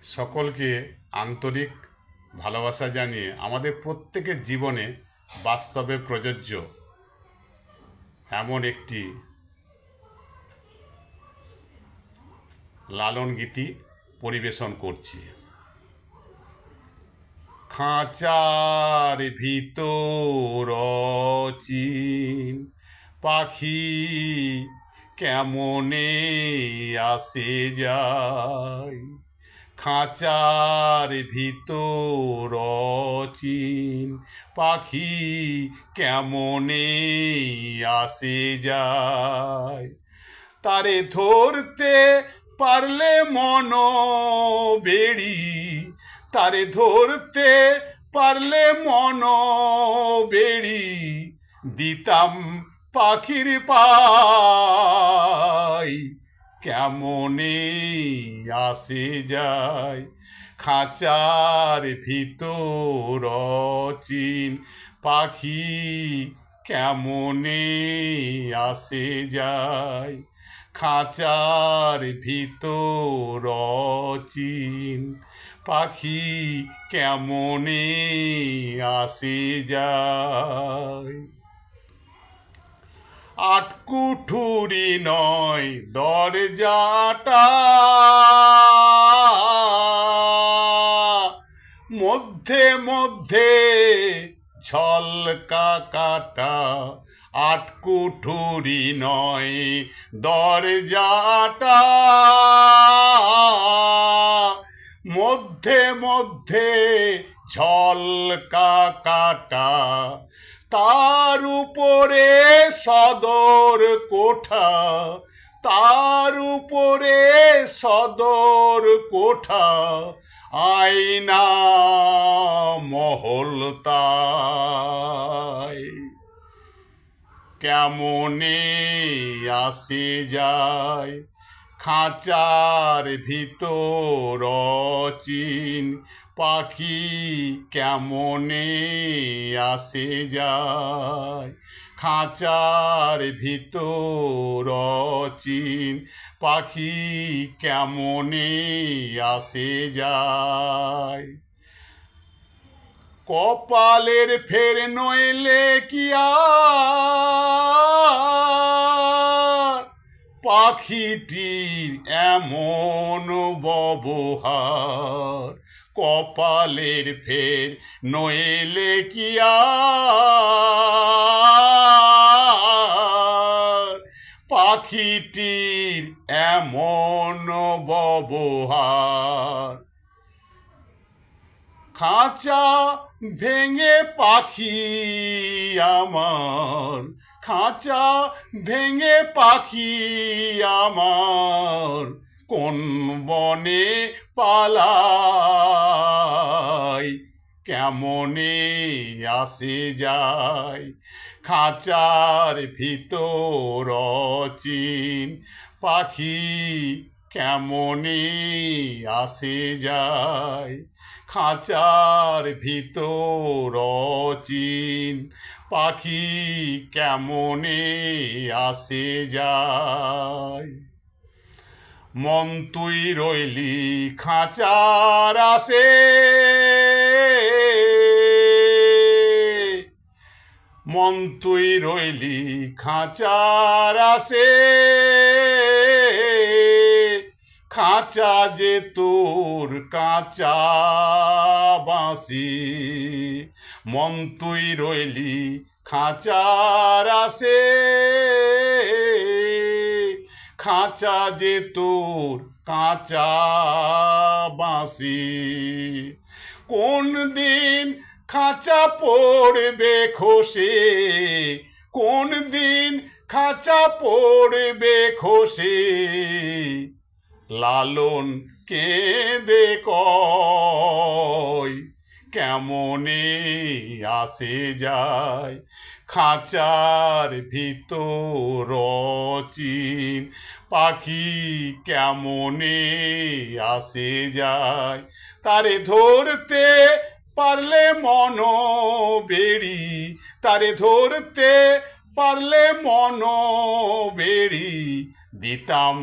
সকলকে আন্তরিক ভালোবাসা জানিয়ে আমাদের প্রত্যেকের জীবনে বাস্তবে প্রযোজ্য এমন একটি লালন গীতি পরিবেশন করছি। খাঁচার ভিতর অচিন পাখি কেমনে আসে যায়, খাঁচার ভিতর অচিন পাখি কেমনে আসে যায়, তারে ধরতে পারলে মন বেড়ি, তারে ধরতে পারলে মন বেড়ি, দিতাম পাখির পাই কেমনে আসে যায়, খাঁচার ভিতর অচিন পাখি কেমনে আসে যায়, খাঁচার ভিতর অচিন পাখি কেমনে আসে যায়। আটকুঠুরি নয় দরজাটা, মধ্যে মধ্যে ঝলকা কাটা, আটকুঠুরি নয় দরজাটা, মধ্যে মধ্যে ঝলকা কাটা, তার উপরে সদর কোঠা, তার উপরে সদর কোঠা, আয়না মহল তাই কেমনে আসে যায়, খাঁচার ভিতর অচিন পাখি কেমনে আসে যায়, খাঁচার ভিতর অচিন পাখি কেমনে আসে যায়। কপালের ফের নইলে কি আর পাখিটির এমন ব্যবহার, কপালের ফের নইলে কি আর পাখিটির এমন ব্যবহার, খাঁচা ভেঙে পাখি আমার, খাঁচা ভেঙে পাখি আমার, কোন বনে পালায় কেমনে আসে যায়, খাঁচার ভিতর অচিন পাখি কেমনে আসে যায়, খাঁচার ভিতর অচিন পাখি কেমনে আসে যায়। মন তুই রইলি খাঁচার আসে, মন তুই রইলি খাঁচার আসে, খাঁচা যে তোর কাঁচা বাঁশি, মন তুই রইলি খাঁচার আসে, খাঁচা যে তোর কাঁচা বাঁশি, কোন দিন খাঁচা পড়বে খসে, কোন দিন খাঁচা পড়বে খসে, লালন কেঁদে কয় কেমনে আসে যায়, খাঁচার ভিতর অচিন পাখি কেমনে আসে যায়, তারে ধরতে পারলে মন বেড়ি, তারে ধরতে পারলে মন বেড়ি, দিতাম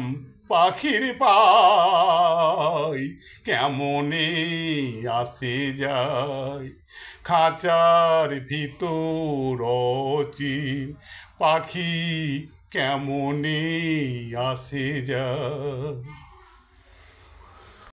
পাখির পাই কেমনে আসে যায়, খাঁচার ভিতর অচিন পাখি কেমনে আসে যায়।